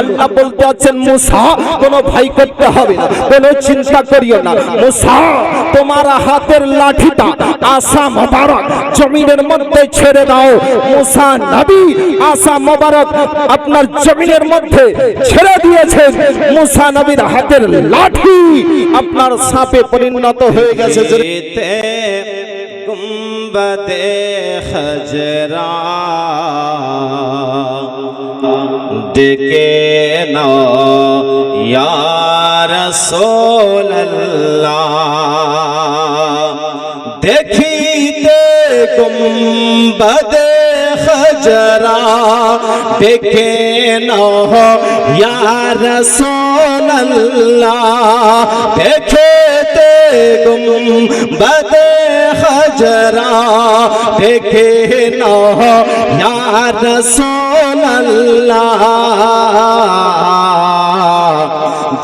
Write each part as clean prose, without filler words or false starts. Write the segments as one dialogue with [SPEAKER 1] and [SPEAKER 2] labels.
[SPEAKER 1] আল্লাহ বলতে আছেন মুসা কোনো ভয় করতে হবে না, কোনো চিন্তা করিও না। মুসা তোমার হাতের লাঠিটা আসা মোবারক জমিনের মধ্যে ছেড়ে দাও। মুসা নবী আসা মোবারক আপনার জমিনের মধ্যে ছেড়ে দিয়েছেন। মুসা নবীর হাতের লাঠি আপনার সাপে পরিণত হয়ে গেছে।
[SPEAKER 2] গুম্বদে খজরা ডেকে নাও ইয়া রাসূলুল্লাহ, দেখিতে গুম্বদে খজরা ডেকে নাও ইয়া রাসূলুল্লাহ, দেখিতে গুম্বদে খজরা ডেকে নাও ইয়া রাসূলুল্লাহ,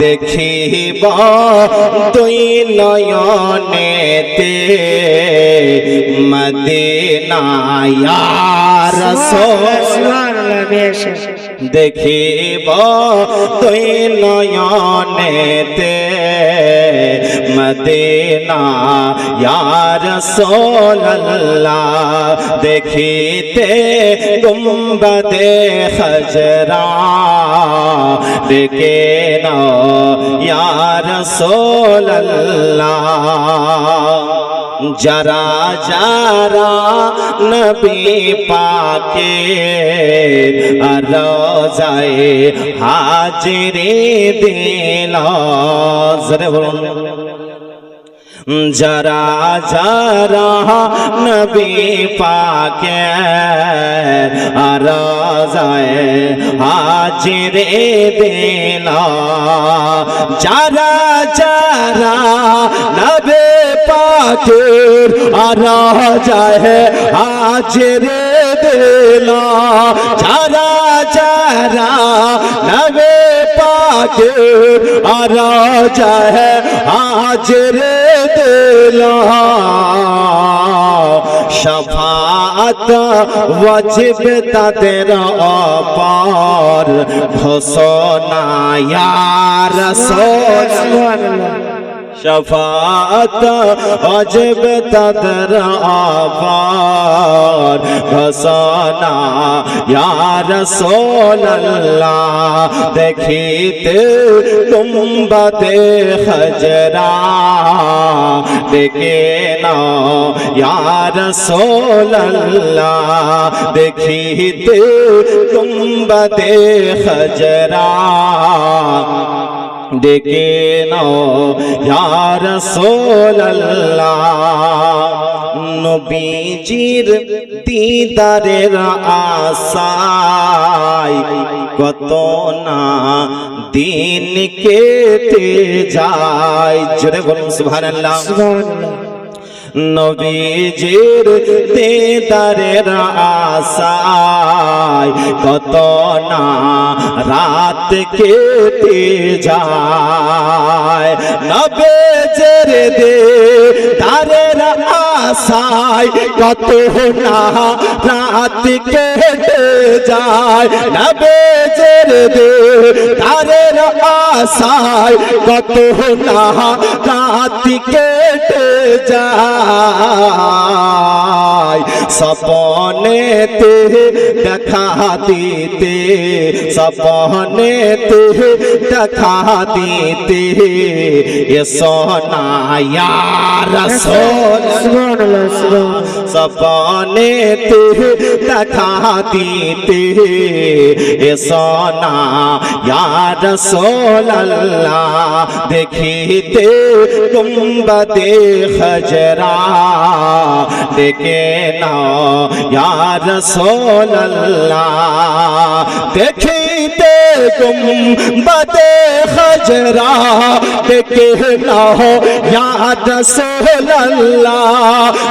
[SPEAKER 2] দেখিব দুই নয়নেতে মদিনা ইয়া রাসূলুল্লাহ, দেখিব দুই নয়নেতে মদিনা ইয়া রাসূলুল্লাহ, দেখিতে গুম্বদে খজরা ডেকে নাও ইয়া রাসূলুল্লাহ। যারা যারা নবী পাকের রওজায় হাজিরি দিল, জোরে বলুন, যারা যারা নবী পাকের রওজায় হাজিরি দিল, যারা যারা নবী পাকের রওজায় হাজিরি দিল, যারা যারা নবী পাকের রওজায় হাজিরি দিল, শাফাআত ওয়াজিব তাদের উপর, ঘোষণা ইয়া রাসূলুল্লাহ, শাফাআত ওয়াজিব তাদের উপর, ঘোষণা ইয়া রাসূলুল্লাহ, দেখিতে গুম্বদে খজরা ডেকে নাও ইয়া রাসূলুল্লাহ, দেখিতে গুম্বদে খজরা ডেকে নাও ইয়া রাসূলুল্লাহ। নবীজির দিদারের আশায় কত না দিন কেটে যায়, জোরে বলুন সুবহানাল্লাহ। নবীজির দিদারের আশায় কত না রাত কেটে যায়, নবীজির দিদারের আশায় কত না রাত কেটে যায়, নবীজির দিদারের আশায় কত না রাত কেটে যায়, স্বপ্নেতে দেখা দিতে, স্বপ্নেতে দেখা দিতে এসো না ইয়া রাসূলুল্লাহ, স্বপ্নেতে দেখা দিতে এসো না ইয়া রাসূলুল্লাহ, দেখিতে গুম্বদে খজরা ডেকে নাও ইয়া রাসূলুল্লাহ, দেখিতে গুম্বদে খজরা ডেকে নাও ইয়া রাসূলুল্লাহ,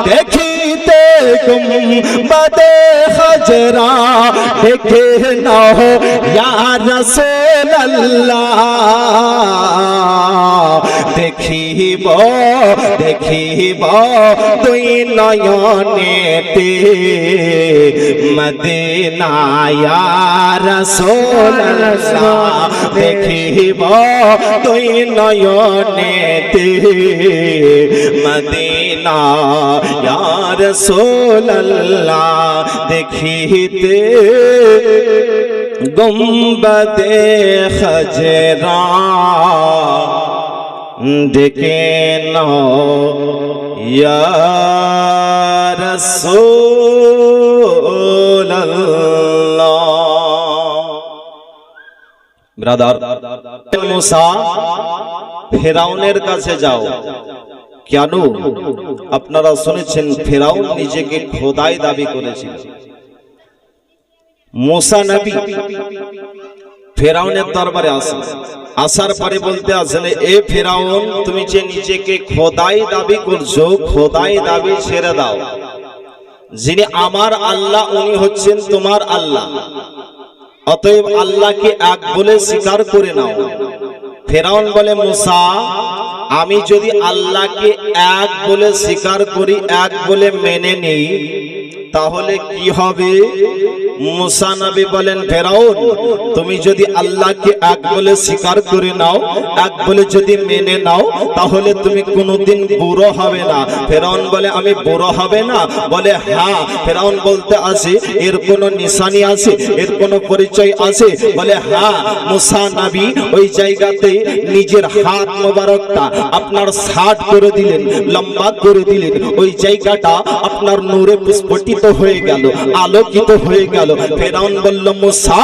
[SPEAKER 2] দেখিতে গুম্বদে খজরা ডেকে নাও ইয়া রাসূলুল্লাহ, দেখিব দেখিব দুই নয়নেতে মদিনা ইয়া রাসূলুল্লাহ, আল্লাহ দেখিব দুই নয়নেতে মদিনা ইয়া রাসূলুল্লাহ দেখিতে গুম্বদে খজরা ডেকে নাও ইয়া রাসূলুল্লাহ। ব্রাদার মুসা ফেরাউনের কাছে যাও। কেন? আপনারা শুনেছেন ফেরাউন নিজেকে খোদাই দাবি করেছিল। মুসা নবী ফেরাউনের দরবারে আসে, আসার পরে বলতে আসলে এ ফেরাউন তুমি যে নিজেকে খোদাই দাবি করছো, খোদাই দাবি ছেড়ে দাও। যিনি আমার আল্লাহ উনি হচ্ছেন তোমার আল্লাহ, অতএব আল্লাহকে এক বলে স্বীকার করে নাও। ফেরাউন বলে মুসা আমি যদি আল্লাহকে এক বলে স্বীকার করি, এক বলে মেনে নিই, তাহলে কি হবে? মুসা নবী বলেন ফেরাউন তুমি যদি আল্লাহকে এক বলে স্বীকার করে নাও, এক বলে যদি মেনে নাও, তাহলে তুমি কোনোদিন বুড়ো হবে না। ফেরাউন বলে আমি বুড়ো হবে না? বলে হ্যাঁ। ফেরাউন বলতে আসে এর কোনো নিশানি আছে, এর কোনো পরিচয় আছে? বলে হ্যাঁ। মুসা নবী ওই জায়গাতে নিজের হাত মোবারকটা আপনার 60 করে দিলেন, লম্বা করে দিলেন। ওই জায়গাটা আপনার নূরে পুষ্পটিত হয়ে গেল, আলোকিত হয়ে গেল। ফেরাউন বলল মুসা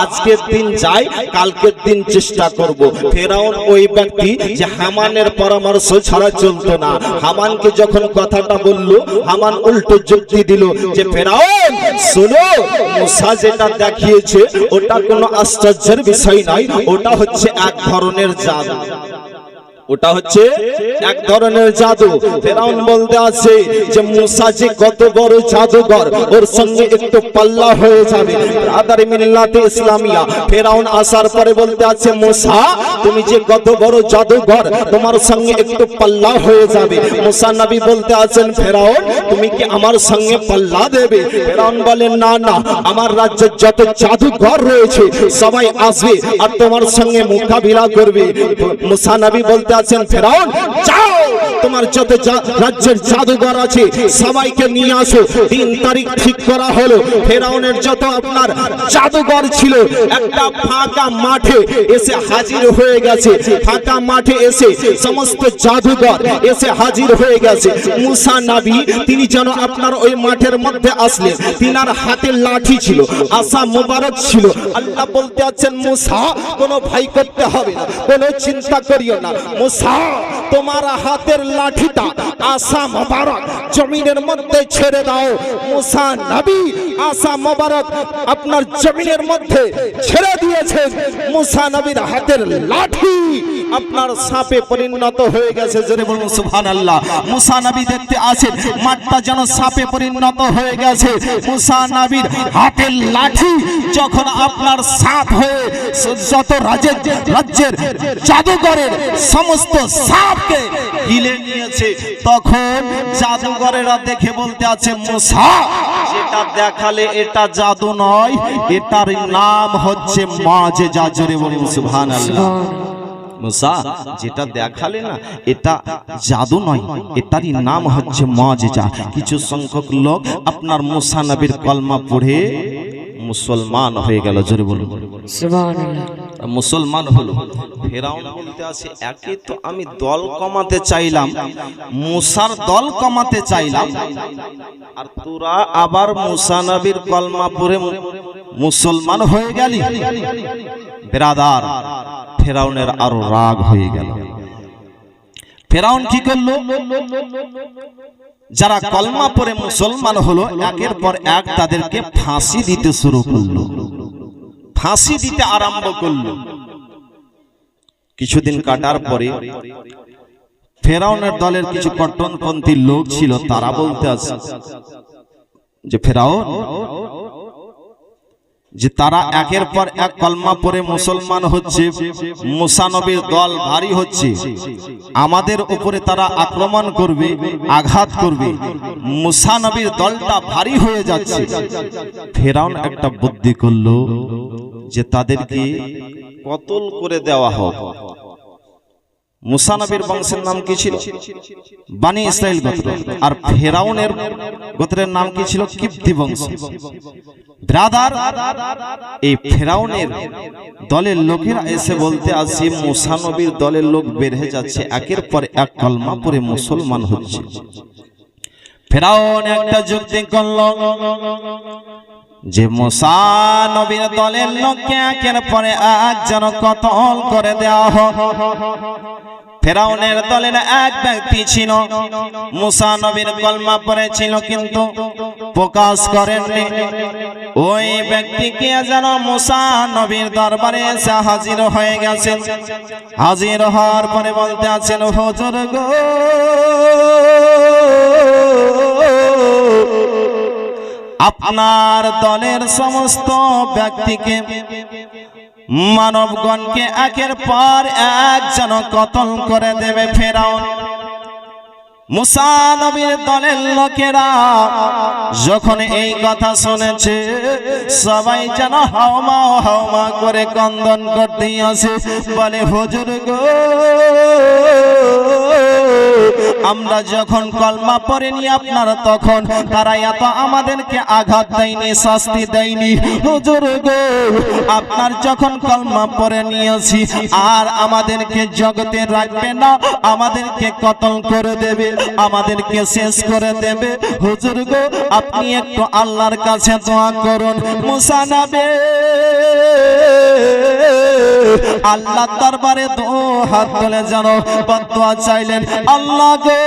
[SPEAKER 2] আজকের দিন যাই, কালকের দিন চেষ্টা করব। ফেরাউন ওই ব্যক্তি যে হামানের পরামর্শ ছাড়া চলতো না। হামানকে যখন কথাটা বলল, হামান উল্টো যুক্তি দিল যে ফেরাউন শোনো, মুসা যেটা দেখিয়েছে ওটা কোনো আশ্চর্যের বিষয় নয়, ওটা হচ্ছে এক ধরনের জাদু, ওটা হচ্ছে এক ধরনের জাদু। ফেরাউন বলতে আছে যে মুসা যে কত বড় জাদুঘর, ওর সঙ্গে একটু পাল্লা হয়ে যাবে। ব্রাদার মিল্লাতে ইসলামিয়া ফেরাউন আসার পরে বলতে আছে মুসা তুমি যে কত বড় জাদুঘর, তোমার সঙ্গে একটু পাল্লা হয়ে যাবে। মুসা নবী বলতে আছেন ফেরাউন তুমি কি আমার সঙ্গে পাল্লা দেবে? ফেরাউন বলেন না না, আমার রাজ্যে যত জাদুঘর রয়েছে সবাই আসবে আর তোমার সঙ্গে মোকাবিলা করবে। মুসা নবী বলতে আছেন ফেরাউন যাও, তোমার যত রাজ্যের জাদুঘর আছে সবাইকে নিয়ে আসো। 3 তারিখ ঠিক করা হলো। ফেরাউনের যত আপনার জাদুঘর ছিল একটা ফাঁকা মাঠে এসে হাজির হয়ে গেছে। ফাঁকা মাঠে এসে সমস্ত জাদুঘর এসে হাজির হয়ে গেছে। মুসা নবী তিনি যেন আপনার ওই মাঠের মধ্যে আসলেন, তিনার হাতে লাঠি ছিল, আসা মোবারক ছিল। আল্লাহ বলতে আছেন মুসা কোনো ভয় করতে হবে না, কোনো চিন্তা করিও না। মুসা তোমার হাতের লাঠিটা আসা মোবারক জমিনের মধ্যে ছেড়ে দাও। মুসা নবী আসা মোবারক আপনার জমিনের মধ্যে ছেড়ে দিয়েছেন। মুসা নবীর হাতের লাঠি আপনার সাপে পরিণত হয়ে গেছে। জোরে বলুন সুবহানাল্লাহ। মুসা নবী দেখতে আছেন মাঠটা যেন সাপে পরিণত হয়ে গেছে। মুসা নবীর হাতের লাঠি যখন আপনার সাপ হয়ে যত রাজ্যের জাদুঘরের সমস্ত সাপকে গিলে নিয়েছে, তখন জাদুঘরেরা দেখে বলতে আছে মুসা যেটা দেখালে এটা জাদু নয়, এটার নাম হচ্ছে মুআজিজা। জোরে বলুন সুবহানাল্লাহ। মুসা যেটা দেখালে না এটা জাদু নয়, এটারই নাম হচ্ছে মুআজিজা। কিছু সংখ্যক লোক আপনার মুসা নবীর কলমা পড়ে মুসলমান হয়ে গেল। জোরে বলুন সুবহানাল্লাহ। মুসলমান হলো। ফেরাউন বলতে আছে একে তো আমি দল কমাতে চাইলাম, মুসার দল কমাতে চাইলাম, আর তোরা আবার মুসা নবীর কলমা পড়ে মুসলমান হয়ে গেলি। ব্রাদার ফেরাউনের আরো রাগ হয়ে গেল। ফেরাউন কি করলো? যারা কলমা পড়ে মুসলমান হলো একের পর এক তাদেরকে ফাঁসি দিতে শুরু করলো, ফাঁসি দিতে আরম্ভ করলো। কিছুদিন কাটার পরে ফেরাউনের দলের কিছু কট্টরপন্থী লোক ছিল, তারা বলতে আছে যে ফেরাউন যে তারা একের পর এক কলমা পড়ে মুসলমান হচ্ছে, মুসা নবীর দল ভারী হচ্ছে, আমাদের উপরে তারা আক্রমণ করবে, আঘাত করবে, মুসা নবীর দলটা ভারী হয়ে যাচ্ছে। ফেরাউন একটা বুদ্ধি করলো যে তাদেরকে কতল করে দেওয়া হোক। মুসা নবীর বংশের নাম কি ছিল? বানি ইসরাইল গোত্র। আর ফেরাউনের গোত্রের নাম কি ছিল? কিপ্তি বংশ। ব্রাদার, এই ফেরাউনের দলের লোকেরা এসে বলতে আসে মুসা নবীর দলের লোক বের হয়ে যাচ্ছে, একের পর এক কলমা পড়ে মুসলমান হচ্ছে। ফেরাউন একটা যুক্তি করল যে মুসা নবীর দলের লোককে একের পরে এক যেন কতল করে দেওয়া হোক। ফেরাউনের দলের এক ব্যক্তি ছিল, মুসা নবীর কলমা পড়েছিল কিন্তু প্রকাশ করেননি। ওই ব্যক্তিকে যেন মুসা নবীর দরবারে এসে হাজির হয়ে গেছেন। হাজির হওয়ার পরে বলতে আছেন, হুজুর গো, আপনার দলের সমস্ত ব্যক্তিকে, মানবগণকে একের পর এক যেন কতল করে দেবে ফেরাউন। মুসা নবীর দলের লোকেরা যখন এই কথা শুনেছে, সবাই যেন হাওমা হাওমা করে ক্রন্দন করতে আসে, বলে হুজুর গো, আমরা যখন কলমা পড়িনি আপনার তখন তারা এত আমাদেরকে আঘাত দেয়নি, শাস্তি দেয়নি। হুজুর গো, আপনার যখন কলমা পড়ে নিয়েছি আর আমাদেরকে জগতে রাখবে না, আমাদেরকে কতল করে দেবে, আমাদেরকে শেষ করে দেবে। হুজুর গো, আপনি একটু আল্লাহর কাছে দোয়া করুন। মুসা নবী আল্লাহ দরবারে দু হাত তুলে যেন বদদুয়া চাইলেন, আল্লাহ গো,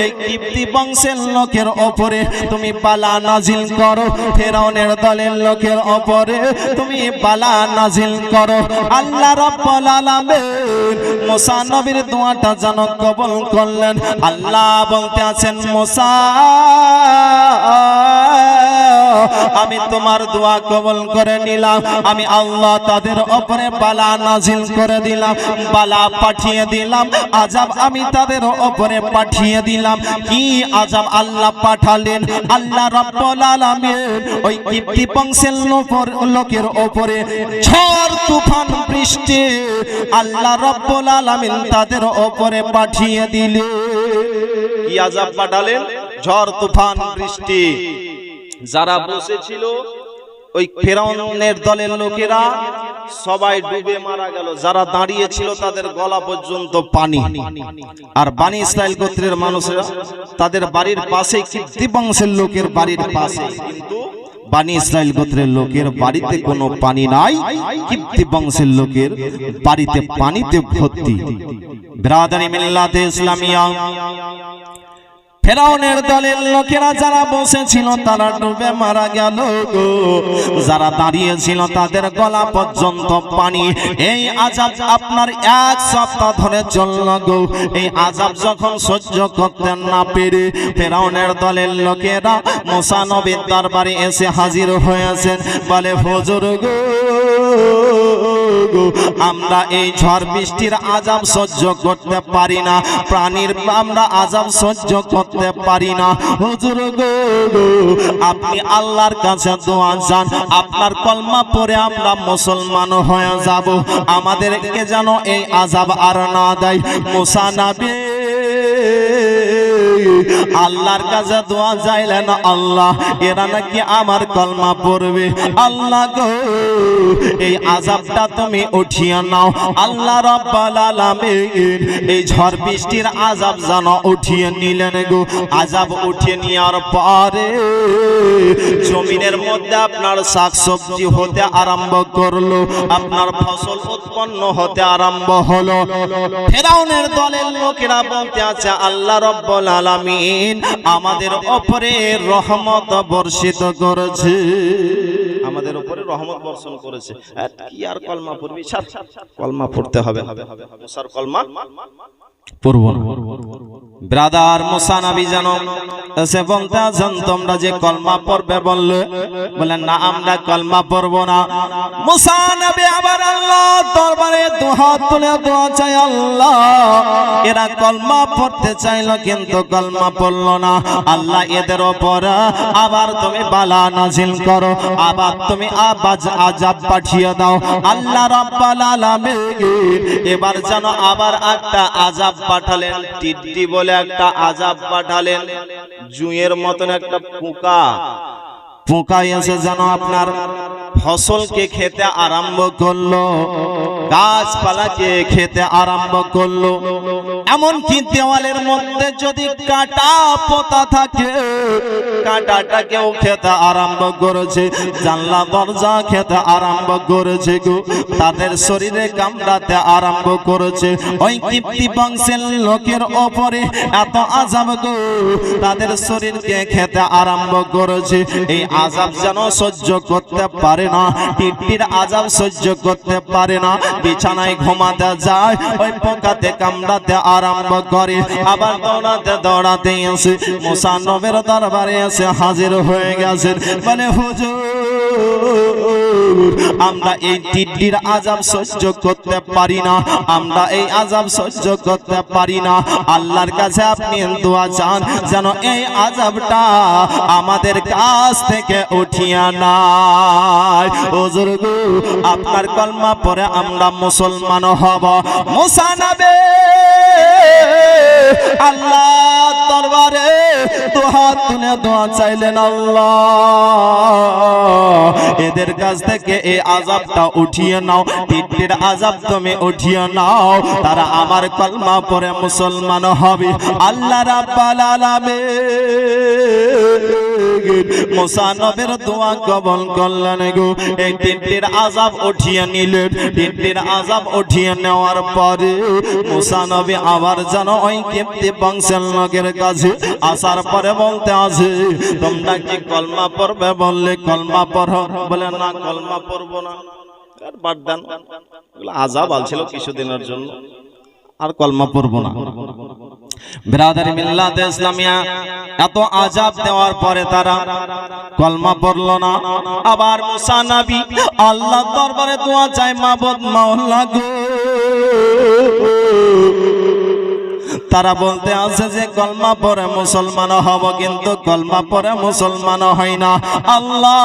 [SPEAKER 2] এই কিপ্তি বংশের লোকের ওপরে তুমি বালা নাজিল করো, ফেরাউনের দলের লোকের ওপরে তুমি বালা নাজিল করো। আল্লাহ রাব্বুল আলামিন মুসা নবীর দোয়াটা যেন কবুল করলেন। আল্লাহ বলতে আছেন, মুসা, আমি তোমার দোয়া কবুল করে নিলাম। আমি আল্লাহ তাদের উপরে বালা নাজিল করে দিলাম, বালা পাঠিয়ে দিলাম, আযাব আমি তাদের উপরে পাঠিয়ে দিলাম। কি আযাব আল্লাহ পাঠালেন? আল্লাহ রাব্বুল আলামিন ওই কিপ্তি বংশের লোকের উপরে ঝড় তুফান বৃষ্টি আল্লাহ রাব্বুল আলামিন তাদের উপরে পাঠিয়ে দিলেন। কি আযাব পাঠালেন? ঝড় তুফান বৃষ্টি। যারা বসেছিল ওই ফেরাউনের দলের লোকেরা সবাই ডুবে মারা গেল, যারা দাঁড়িয়ে ছিল তাদের গলা পর্যন্ত পানি। আর বানি ইসরাইল গোত্রের মানুষেরা তাদের বাড়ির পাশে, কিপ্তি বংশের লোকের বাড়ির পাশে, কিন্তু বানি ইসরাইল গোত্রের লোকের বাড়িতে কোনো পানি নাই, কিপ্তি বংশের লোকের বাড়িতে পানিতে ভর্তি। বিরাদারি মিল্লাতে ইসলামিয়া, ফেরাউনের দলের লোকেরা যারা বসেছিল তারা ডুবে মারা গেল, যারা দাঁড়িয়ে ছিল তাদের গলা পর্যন্ত পানি। এই আযাব আপনার এক সপ্তাহ ধরে চলল গো। এই আযাব যখন সহ্য করতে না পেরে ফেরাউনের দলের লোকেরা মুসা নবীর দরবারে এসে হাজির হয়েছেন, বলে হুজুর গো, আমরা এই ঝড় বৃষ্টির আযাব সহ্য করতে পারি না, প্রাণীর আমরা আযাব সহ্য করতে পারি না। হুজুর গো, আপনি আল্লাহর কাছে দোয়া চান, আপনার কলমা পড়ে আমরা মুসলমান হয়ে যাব, আমাদেরকে যেন এই আযাব আর না দেয়। মুসা নবী আল্লাহর কাছে দোয়া চাইলেন, আল্লাহ, এরা নাকি আমার কলমা পড়বে, আল্লাহ গো, এই আযাবটা তুমি উঠিয়ে নাও। আল্লাহ রাব্বুল আলামিন এই ঝড় বৃষ্টির আযাব যেন উঠিয়ে নিলেন গো। আযাব উঠিয়ে নেওয়ার পরে জমিনের মধ্যে আপনার শাকসবজি হতে আরম্ভ করলো, আপনার ফসল উৎপন্ন হতে আরম্ভ হলো। ফেরাউনের দলের লোকেরা বলতে আছে, আল্লাহ রাব্বুল আলামিন আমাদের উপরে রহমত বর্ষিত করেছে, আমাদের উপরে রহমত বর্ষণ করেছে। কি আর কলমা পড়বি? কলমা পড়তে হবে, মুসার কলমা পড়ব না। ব্রাদার মুসা নবী জানো এসে বলতে আছেন তোমরা যে কলমা পড়বে বললে, বলেন না আমরা কলমা পড়বো না। মুসা নবী আবার আল্লাহ দরবারে দুহাত তুলে দোয়া চাই, আল্লাহ এরা কলমা পড়তে চাইলো কিন্তু কলমা পড়লো না, আল্লাহ এদের ওপর আবার তুমি বালা নাজিল করো, আবার তুমি আযাব পাঠিয়ে দাও। আল্লাহ রাব্বুল আলামিন এবার যেন আবার একটা আযাব পাঠালেন, টিড্ডি বলে একটা আযাব পাঠালেন, জুঁয়ের মতন একটা পোকা এসে যেন আপনার ফসলকে খেতে আরম্ভ করলো, গাছপালাকে খেতে আরম্ভ করলো। এমনকি দেওয়ালের মধ্যে যদি কাঁটা পোতা থাকে কাঁটাটাকেও খেতে আরম্ভ করেছে, জানলা দরজা খেতে আরম্ভ করেছে গো, তাদের শরীরে কামড়াতে আরম্ভ করেছে। ওই কিপ্তি বংশের লোকের ওপরে এত আযাব গো, তাদের শরীরকে খেতে আরম্ভ করেছে। এই আযাব যেন সহ্য করতে পারে না, টিট্টির আযাব সহ্য করতে পারে না, বিছানায় ঘুমাতে যায়, ওই পোকাতে কামড়াতে আরম্ভ করে। আবার দৌড়াতে দৌড়াতে এসে মুসা নবীর দরবারে এসে হাজির হয়ে গেছেন, বলে হুজুর আমরা এই টিট্টির আযাব সহ্য করতে পারি না, আমরা এই আযাব সহ্য করতে পারি না, আল্লাহর কাছে আপনি দোয়া চান যেন এই আযাবটা আমাদের কাছ থেকে উঠিয়া নাই। হুজুর গো আপনার কলমা পড়ে আমরা মুসলমান হব। মুসা নবী আল্লাহর দরবারে দুহাত তুলে দোয়া চাইলেন, আল্লাহ এদের কাছ থেকে এই আযাবটা উঠিয়ে নাও, টিট্টির আযাব তুমি উঠিয়ে নাও, তারা আমার কলমা পড়ে মুসলমান হবে। আল্লাহ রাব্বুল আলামিন মুসা নবীর দোয়া কবুল করলেন গো, এই টিট্টির আযাব উঠিয়ে নিলেন। টিট্টির আযাব উঠিয়ে নেওয়ার পরে মুসা নবী আবার যেন ওই কিপ্তি বংশের লোকের কাছে আসার পরে বলতে আছে তোমরা কি কলমা পড়বে বললে কলমা পড়ো, বলে না কলমা পড়বো না, আর বাদ দেন, আযাব আলছিল কিছুদিনের জন্য, আর কলমা পড়বো না। বিরাদারি মিল্লাত ইসলামিয়া এত আযাব দেওয়ার পরে তারা কলমা পড়লো না। আবার মুসা নবী আল্লাহর দরবারে দোয়া চায়, মাবুদ মাওলা গো তারা বলতে আছে যে কলমা পড়ে মুসলমান হব, কিন্তু কলমা পড়ে মুসলমান হয় না। আল্লাহ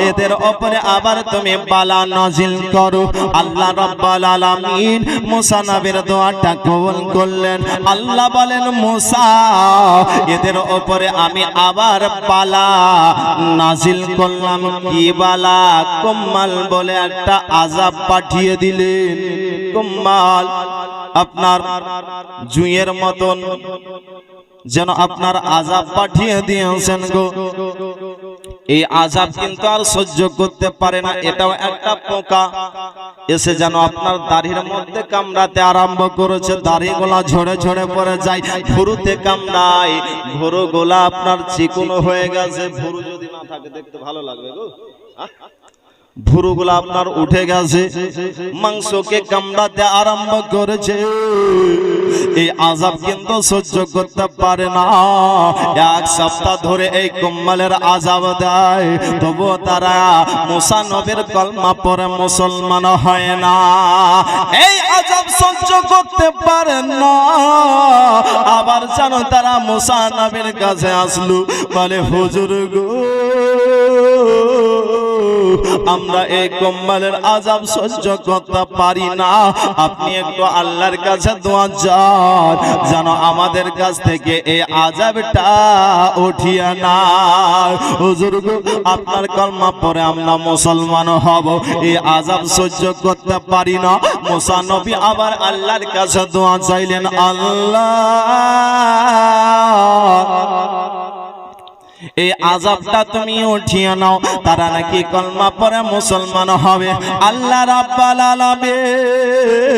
[SPEAKER 2] এদের উপরে আবার তুমি বালা নাজিল করো। আল্লাহ রাব্বুল আলামিন মুসা নবীর দোয়াটা কবুল করলেন। আল্লাহ বলেন মুসা এদের উপরে আমি আবার বালা নাজিল করলাম। কি বালা? কুম্মাল বলে একটা আযাব পাঠিয়ে দিলেন। কুম্মাল আপনার জুঁয়ের মতন যেন আপনার আযাব পাঠিয়ে দিয়েছেন গো। এই আযাব কিন্তু আর সহ্য করতে পারে না, এটাও একটা পোকা এসে যেন আপনার দাড়ির মধ্যে কামড়াতে আরম্ভ করেছে, দাড়িগুলা ঝরে ঝরে পড়ে যায়, ভুরুতে কামড়ায়, ভুরুগুলা আপনার চিকন হয়ে গেছে। ভুরু যদি না থাকে দেখতে ভালো লাগবে গো, ভুরুগুলা আপনার উঠে গেছে, মাংসকে কামড়াতে আরম্ভ করেছে। এই আযাব কিন্তু সহ্য করতে পারে না। এক সপ্তাহ ধরে এই কুম্মালের আযাব দেয়, তবুও তারা মুসা নবীর কলমা পড়ে মুসলমান হয় না। এই আযাব সহ্য করতে পারে না। আবার জানো তারা মুসা নবীর কাছে আসলো, বলে হুজুর গো আমরা এই কুম্মালের আযাব সহ্য করতে পারি না, আপনি একটু আল্লাহর কাছে দোয়া চান যেন আমাদের কাছ থেকে এই আযাবটা উঠিয়ে নাও। হুজুর গো আপনার কলমা পড়ে আমরা মুসলমান হব, এই আযাব সহ্য করতে পারি না। মুসা নবী আবার আল্লাহর কাছে দোয়া চাইলেন, আল্লাহ এই আযাবটা তুমি উঠিয়ে নাও। তারা নাকি কলমা পড়ে মুসলমান হবে। আল্লাহ রাব্বুল আলামিন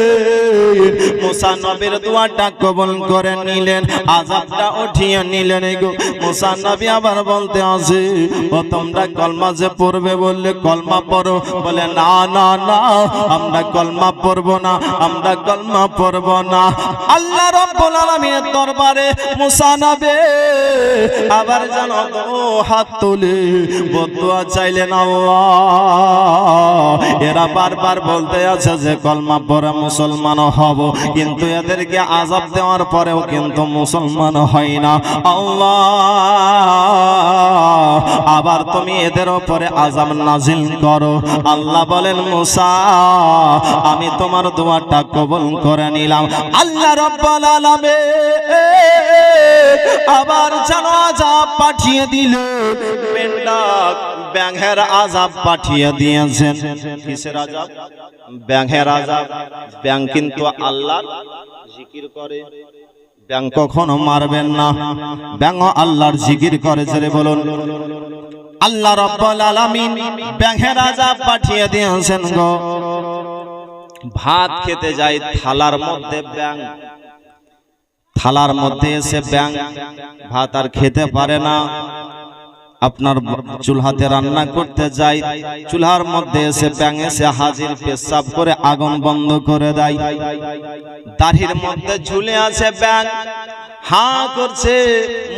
[SPEAKER 2] মুসা নবীর দোয়াটা কবুল করে নিলেন, আযাবটা উঠিয়ে নিলেন। গো মুসা নবী আবার বলতে আছে, ও তোমরা কলমা যে পড়বে বললে কলমা পড়ো, বলে না না না আমরা কলমা পড়বো না, আমরা কলমা পড়বো না। আল্লাহ রাব্বুল আলামিনের দরবারে মুসা নবী আবার যেন হাত তুলে বদুয়া চাইলেন। আল্লাহ এরা বারবার বলতে আছে যে কলমা পড়ে মুসলমান হব, কিন্তু এদেরকে আযাব দেওয়ার পরেও কিন্তু মুসলমান হয় না। আল্লাহ আবার তুমি এদের উপরে আযাব নাজিল করো। আল্লাহ বলেন, মুসা আমি তোমার দোয়াটা কবুল করে নিলাম। আল্লাহ রাব্বুল আলামিন আবার যেন আযাব পাঠিয়ে দিলেন, মেন্ডাক ব্যাঙের আযাব পাঠিয়ে দিয়েছেন। কিসের আযাব? ব্যাঙের আযাব। ব্যাঙ কিন্তু আল্লাহর জিকির করে, ব্যাঙ কখনো মারবেন না, ব্যাঙ আল্লাহর জিকির করে। জোরে বলুন, আল্লাহ রাব্বুল আলামিন ব্যাঙের আযাব পাঠিয়ে দিয়েছেন। গো ভাত খেতে যাই, থালার মধ্যে ব্যাঙ, থালার মধ্যে এসে ব্যাঙ ভাত আর খেতে পারে না। আপনার চুলহাতে রান্না করতে যাই, চুলহার মধ্যে এসে ব্যাঙ এসে হাজির, পেশাব করে আগুন বন্ধ করে দেয়। দাড়ির মধ্যে ঝুলে আছে ব্যাঙ, হাঁ করছে,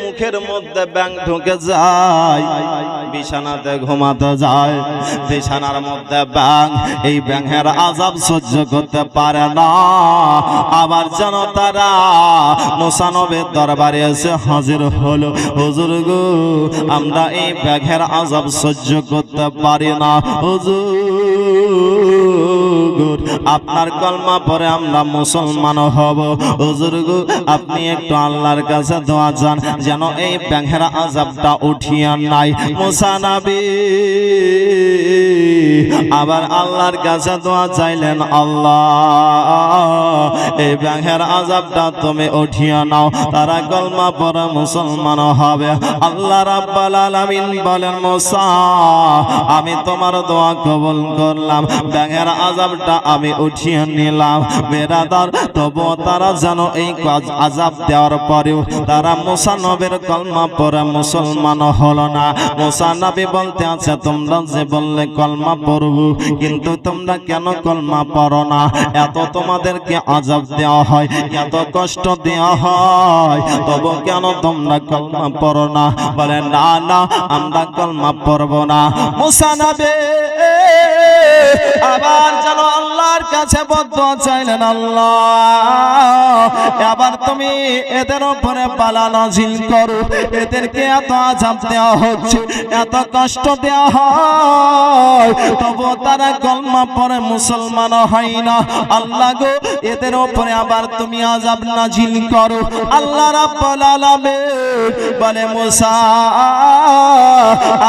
[SPEAKER 2] মুখের মধ্যে ব্যাঙ ঢুকে যায়, বিছানাতে ঘুমাতে যায়, বিছানার মধ্যে ব্যাঙ। এই ব্যাঙের আযাব সহ্য করতে পারে না। আবার যেন তারা মুসা নবীর দরবারে এসে হাজির হলো, হুজুর গো আমরা এই ব্যাঙের আযাব সহ্য করতে পারি না, হুজুর আপনার কলমা পরে আমরা মুসলমান হব। হুজুর গো আপনি একটু আল্লাহর কাছে দোয়া চান যেন এই ব্যাঙের আযাবটা উঠিয়ে নাই। মুসা নবী আবার আল্লাহর কাছে দোয়া চাইলেন, আল্লাহ এই ব্যাঙের আযাবটা তুমি উঠিয়ে নাও, তারা কলমা পরে মুসলমান হবে। আল্লাহ রাব্বুল আলামিন বলেন, মুসা আমি তোমার দোয়া কবুল করলাম, ব্যাঙের আযাবটা আমি উঠিয়ে নিলাম। বেরাদার তবু তারা যেন এই আযাব দেওয়ার পরেও তারা মুসা নবীর কলমা পরে মুসলমান হলো না। মুসা নবী বলতে আছে, তোমরা যে বললে কলমা পড়ব, কিন্তু তোমরা কেন কলমা পড়ো না? এত তোমাদেরকে আযাব দেওয়া হয়, এত কষ্ট দেওয়া হয়, তবু কেন তোমরা কলমা পড়ো না? বলে না না আমরা কলমা পড়ব না। মুসা নবী আবার যেন আল্লাহর কাছে বদুয়া চাইলেন, আল্লাহ এবার তুমি এদের উপরে বালা নাজিল করো, এদেরকে এত আযাব দেওয়া হচ্ছে, এত কষ্ট দেওয়া হয়, তবু তারা কলমা পড়ে মুসলমান হয় না। আল্লাহ গো এদের উপরে আবার তুমি আযাব নাজিল করো। আল্লাহ রাব্বুল আলামিন বলে, মুসা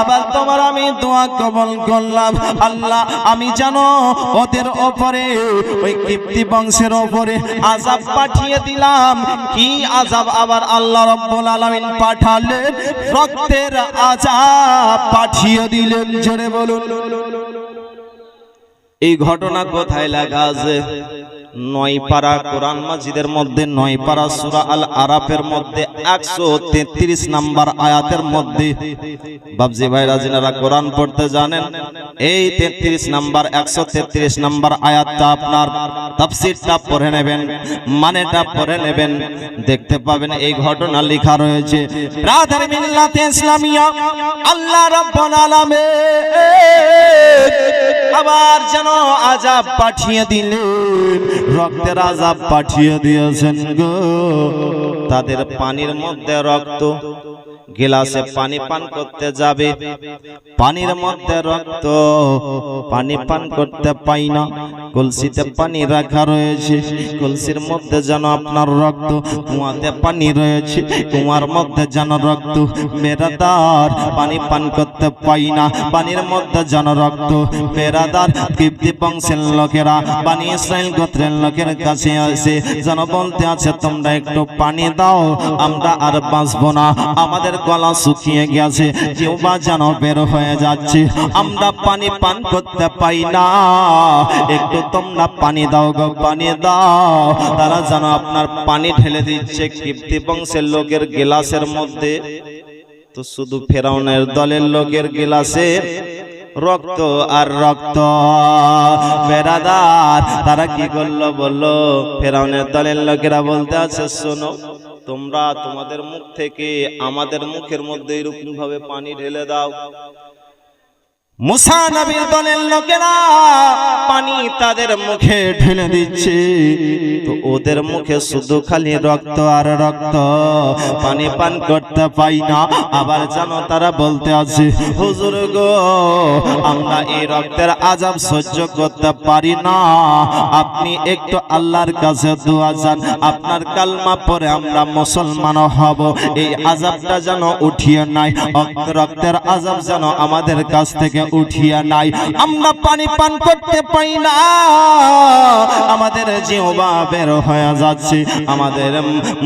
[SPEAKER 2] আবার তোমার আমি দোয়া কবুল করলাম। আল্লাহ আমি জানো ওদের উপরে, ওই কিপ্তি বংশের উপরে আযাব পাঠিয়ে দিলাম। কি আযাব আবার আল্লাহ রাব্বুল আলামিন পাঠালেন? রক্তের আযাব পাঠিয়ে দিলেন। জোরে বলুন। এই ঘটনা কোথায় লেখা আছে? 9 পারা কোরআন মাজিদের মধ্যে, 9 পারা সূরা আল আরাফের মধ্যে 133 নাম্বার আয়াতের মধ্যে। বাবজি ভাইরা যিনারা কোরআন পড়তে জানেন, এই 33 নাম্বার 133 নাম্বার আয়াতটা আপনার তাফসীরটা পড়ে নেবেন, মানেটা পড়ে নেবেন, দেখতে পাবেন এই ঘটনা লেখা রয়েছে। ব্রাদার মিল্লাতে ইসলামিয়া আল্লাহ রাব্বুল আলামিন আবার যেন আযাব পাঠিয়ে দিলেন, রক্তের আযাব পাঠিয়ে দিয়েছেন গো। তাদের পানির মধ্যে রক্ত, গিলাসে পানি পান করতে যাবে, পানির মধ্যে রক্ত, পানি পান করতে পাই না। কলসিতে পানি রাখা রয়েছে, কলসির মধ্যে যেন আপনার রক্ত, কুয়াতে পানি রয়েছে, কুয়ার মধ্যে যেন রক্ত। বেরাদার পানি পান করতে পাই না, পানির মধ্যে যেন রক্ত। বেরাদার কিপ্তি বংশের লোকেরা বনি ইসরাইল গোত্রের লোকের কাছে এসে যেন বলতে আছে, তোমরা একটু পানি দাও, আমরা আর বাঁচবো না, আমাদের
[SPEAKER 3] গলা শুকিয়ে গেছে, জিহ্বা যেন বের হয়ে যাচ্ছে, আমরা পানি পান করতে পাই না, একটু তোমরা পানি দাও গো, পানি দাও। তারা যেন আপনার পানি ঢেলে দিচ্ছে কিপ্তি বংশের লোকের গিলাসের মধ্যে। তো শুধু ফেরাউনের দলের লোকের গিলাসে রক্ত আর রক্ত। বেরাদার, তারা কি করলো বললো? ফেরাউনের দলের লোকেরা বলতে আছে, শোনো, তোমরা তোমাদের মুখ থেকে আমাদের মুখের মধ্যে এরকম ভাবে পানি ঢেলে দাও। মুসা নবীর দলের লোকেরা পানি তাদের মুখে ঢেলে দিচ্ছে, তো ওদের মুখে শুধু খালি রক্ত আর রক্ত, পানি পান করতে পাই না। আবার জানো তারা বলতে আছে, হুজুর গো, আমরা এই রক্তের আযাব সহ্য করতে পারি না, আপনি একটু আল্লাহর কাছে দোয়া চান, আপনার কালমা পড়ে আমরা মুসলমান হব, এই আযাবটা যেন উঠিয়ে নাই, রক্তের আযাব যেন আমাদের কাছ থেকে উঠিয়া নাই। আমরা পানি পান করতে পাই না, আমাদের জিহ্বা বের হয়ে যাচ্ছে, আমাদের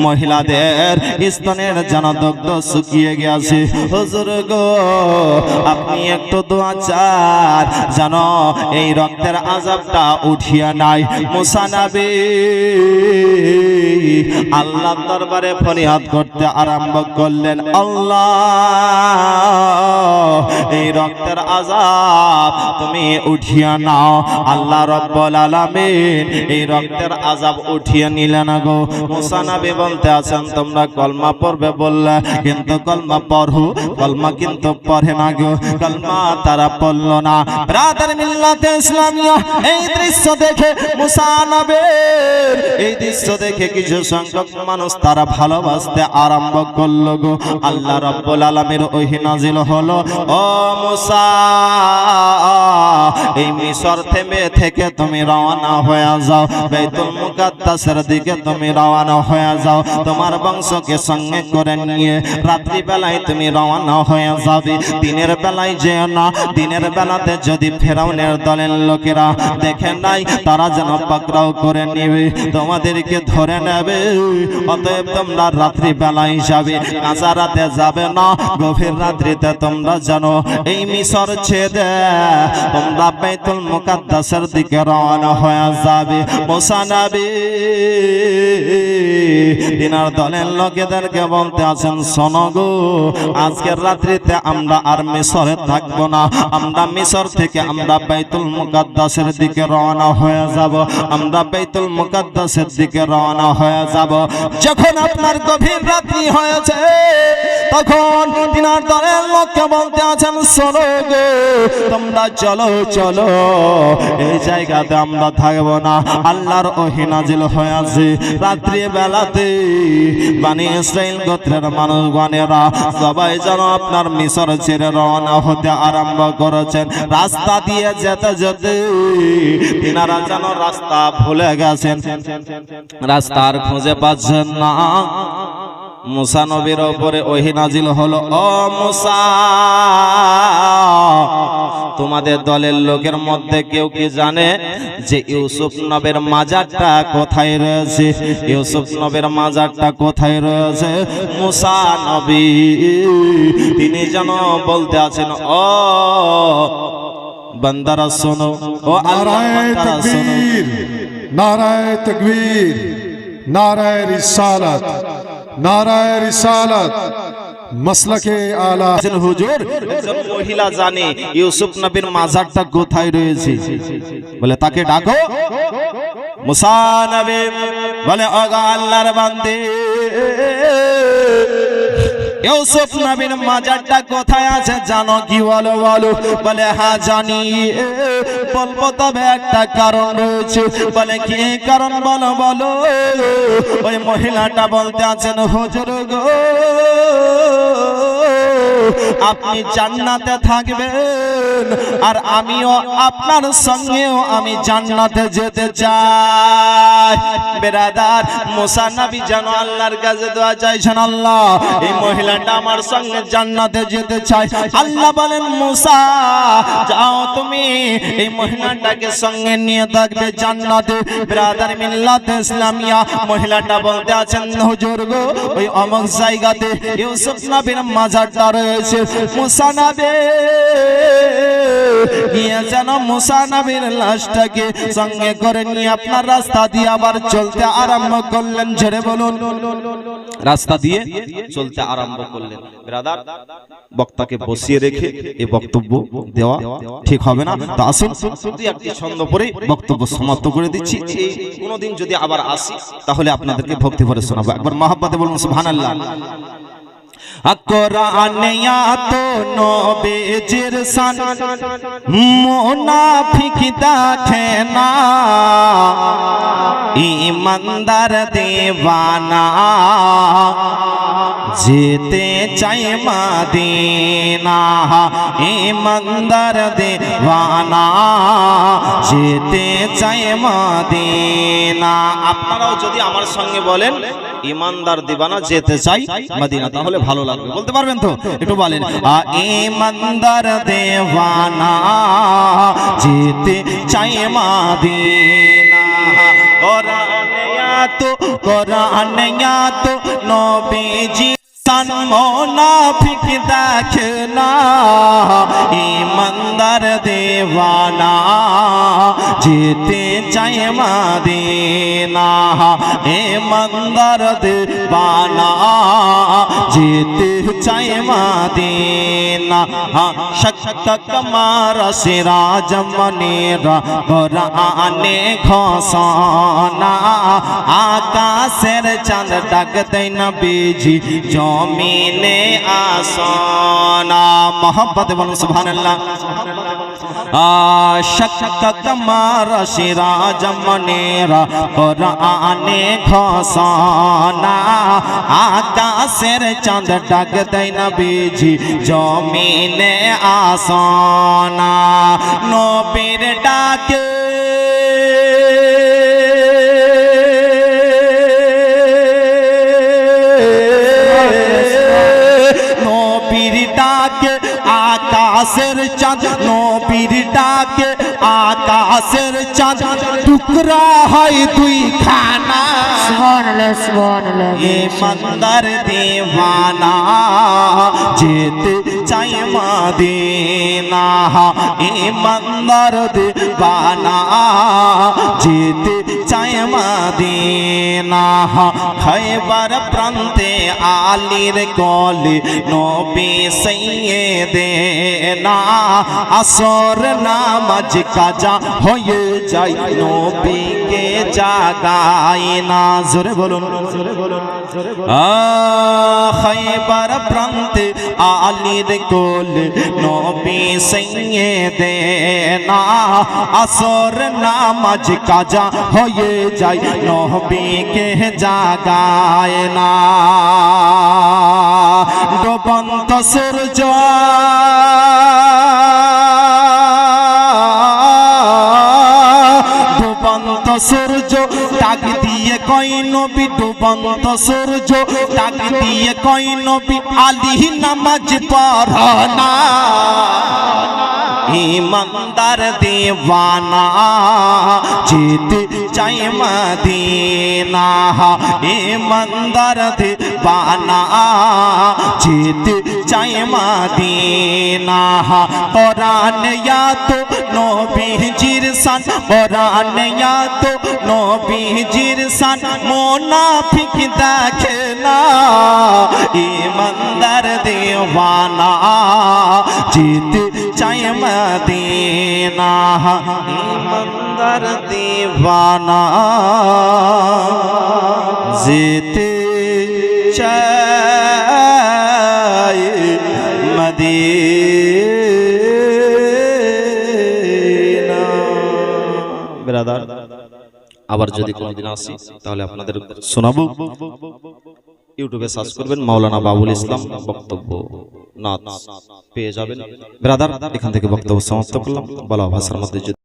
[SPEAKER 3] মহিলাদের স্তনের যেন দগ্ধ শুকিয়ে গেছে। হুজুর গো, আপনি একটু দোয়া চান যেন এই রক্তের আযাবটা উঠিয়া নাই। মুসা নবী আল্লাহর দরবারে ফরিয়াদ করতে আরম্ভ করলেন, আল্লাহ, এই রক্তের আযাব তুমি উঠিয়া নাও। আল্লাহ রাব্বুল আলামিন এই রক্তের আযাব উঠিয়ে নিলেন গো। মুসা নবী বলতে আছেন, তোমরা কলমা পড়বে বললে, কিন্তু কলমা পড়ো, কলমা কিন্তু পড়ে না গো, কলমা তারা পড়ল না। ব্রাদার মিল্লাতে ইসলামিয়া এই দৃশ্য দেখে, মুসা নবীর এই দৃশ্য দেখে কিছু সংখ্যক মানুষ তারা ভালোবাসতে আরম্ভ করলো গো। আল্লাহ রাব্বুল আলামিন ওহী নাজিল হলো, ও মুসা, এই মিশর থেকে তুমি রওনা হয়ে যাও, বাইতুল মুকাদ্দাসের দিকে তুমি রওনা হয়ে যাও, তোমার বংশকে সঙ্গে করে নিয়ে রাত্রি বেলায় তুমি রওনা হয়ে যাবে, দিনের বেলায় যেও না, দিনের বেলাতে যদি ফেরাউনের দলের লোকেরা দেখে নাই, তারা যেন পাকড়াও করে নেবে, তোমাদেরকে ধরে নেবে, অতএব তোমরা রাত্রি বেলায় যাবে, কাঁচা রাতে যাবে না, গভীর রাত্রিতে তোমরা জানো এই মিশর ছেড়ে তোমরা বাইতুল মুকাদ্দাসের দিকে রওনা হয়ে যাবে। মুসা নবী তিনার দলের লোকেদেরকে বলতে আছেন, শোনো গো, আজকের রাত্রিতে আমরা আর মিশরে থাকবো না, আমরা মিশর থেকে আমরা বাইতুল মুকাদ্দাসের দিকে রওনা হয়ে যাব, আমরা বাইতুল মুকাদ্দাসের দিকে রওনা হয়ে যাব। যখন আপনার গভীর রাত্রি হয়েছে, তখন তিনার দলের লোককে বলতে আছেন, শোনো গো, তোমরা চলো চলো, এই জায়গাতে আমরা থাকবো না। আল্লাহর ওহী নাজিল হয়েছে, রাত্রি বেলাতে বনি ইসরাইল গোত্রের মানুষগণেরা সবাই যেন আপনার মিশর ছেড়ে রওনা হতে আরম্ভ করেছেন। রাস্তা দিয়ে যেতে যেতে তিনারা যেন রাস্তা ভুলে গেছেন, রাস্তা আর খুঁজে পাচ্ছেন না। মুসা নবীর উপরে ওহী নাজিল হলো, ও মুসা, তোমাদের দলের লোকের মধ্যে কেউ কি জানে যে ইউসুফ নবীর মাজারটা কোথায় রয়েছে? ইউসুফ নবীর মাজারটা কোথায় রয়েছে? মুসা নবী তিনি যেন বলতে আছেন, ও বান্দারা শোনো, ও আল্লাহর বান্দারা শোনো,
[SPEAKER 4] নারায়ে তাকবীর, নারায়ে রিসালাত, নারায়ে রিসালাত, মাসলাকে আলা।
[SPEAKER 3] হুজুর, একজন মহিলা জানে ইউসুফ নবীর মাজারটা কোথায় রয়েছে, বলে তাকে ডাকো। মুসা নবী বলে, ও আল্লাহর বান্দে, ইউসুফ নবীর মাজারটা কোথায় আছে জানো কি? বলো বলো। বলে হ্যাঁ জানি, বলবো তবে একটা কারণ রয়েছে। বলে কি কারণ? বলো বলো। ওই মহিলাটা বলতে আছেন, হুজুর গো, আপনি জান্নাতে থাকবেন আর আমিও আপনার সঙ্গেও আমি জান্নাতে যেতে চাই। বেরাদার, মুসা নবী যেন আল্লাহর কাছে দোয়া চাইছেন, আল্লাহ এই মহিলাটা আমার সঙ্গে জান্নাতে যেতে চায়। আল্লাহ বলেন, মুসা যাও, তুমি এই মহিলাটাকে সঙ্গে নিয়ে থাকবে জান্নাতে। ব্রাদার মিল্লাত ইসলামিয়া, মহিলাটা বলতে আছেন, হুজুর গো ওই অমুক জায়গাতে ইউসুফ নবীর মাজারটা রয়েছে। মুসা নবী গিয়ে যেন মুসা নবীর লাশটাকে সঙ্গে করে নিয়ে আপনার রাস্তা দিয়ে আবার চলতে আরম্ভ করলেন। ঝেড়ে বলুন,
[SPEAKER 2] রাস্তা দিয়ে চলতে আরম্ভ করলেন। ব্রাদার, বক্তাকে বসিয়ে রেখে এই বক্তব্য দেওয়া
[SPEAKER 3] ঠিক হবে না। তো আসুন
[SPEAKER 2] শুধু একটি ছন্দ পরে
[SPEAKER 3] বক্তব্য সমাপ্ত করে দিচ্ছি।
[SPEAKER 2] এই কোনোদিন যদি আবার আসি
[SPEAKER 3] তাহলে আপনাদেরকে ভক্তি ভরে শোনাবো। একবার মহব্বতে বলুন সুবহানাল্লাহ। কোরআনে তো নবীজির শান মুনাফিক দেখে না, ঈমানদার দিওয়ানা যেতে চাই মদিনা, ঈমানদার দিওয়ানা যেতে চাই মদিনা।
[SPEAKER 2] আপনারাও যদি আমার সঙ্গে বলেন ইমানদার দিবানা যেতে চাই মদিনা, তাহলে ভালো লাগবে।
[SPEAKER 3] বলতে পারবেন তো? একটু বলেন, ঈমানদার দিওয়ানা যেতে চাই মদিনা। কোরআনে তো নবীজি শান মুনাফিক দেখে না, ঈমানদার দিওয়ানা যেতে চাই মদিনা, ঈমানদার দিওয়ানা যেতে চাই মদিনা। শক্ত কমার সিরাজ মনিরা কোরআনে ঘোষণা, আকাশের চাঁদ ডাক দেয় নবীজি জমিনে আসনা। মোহাম্মদ বলুন সুবহানাল্লাহ। শক্ত কমার সিরাজ মনিরা কোরআনে ঘোষণা, আকাশের চাঁদ ডাক দেয় নবীজি জমিনে আসনা। নবীর ডাকে নবীর ডাকে আকাশের চাঁদ, নবীর ডাকে আকাশের চাঁদ টুকরা হয় দুই খানা। ঈমানদার দিওয়ানা যেতে চাই মদিনা, ঈমানদার দিওয়ানা যেতে চাই মদিনা। খায়বার প্রান্তে আলীর কোলে নবী সাইয়েদেনা, আসর নামাজ কাজা হয়ে যায় নবীকে জাগায় না। জোরে বলুন, খায়বার প্রান্তে আলীর কোলে নবী সাইয়েদেনা, আসর নামাজ কাজা হয়ে যায় নবীকে জাগায় না। ডুবন্ত সূর্য ডুবন্ত সূর্য ডাক দিয়ে কই নবী, ডুবন্ত সূর্য ডাক দিয়ে কই নবী আলী নামাজ পড়না। ঈমানদার দিওয়ানা যেতে চাই মদিনা, ঈমানদার দিওয়ানা যেতে চাই মদিনা। কোরআনে তো নবীজির শান, কোরআনে তো নবীজির শান মুনাফিক দেখে না, ঈমানদার দিওয়ানা যেতে চাই মদিনা, ঈমানদার দিওয়ানা যেতে চাই মদিনা।
[SPEAKER 2] ব্রাদার, আবার যদি কোনোদিন আসি তাহলে আপনাদের শোনাবো। ইউটিউবে সার্চ করবেন মাওলানা বাবুল ইসলাম বক্তব্য।
[SPEAKER 3] নাথ পেয়ে যাবেন। ব্রাদার, এখান থেকে বক্তব্য সমাপ্ত করলাম। বলা ভাষার মধ্যে যদি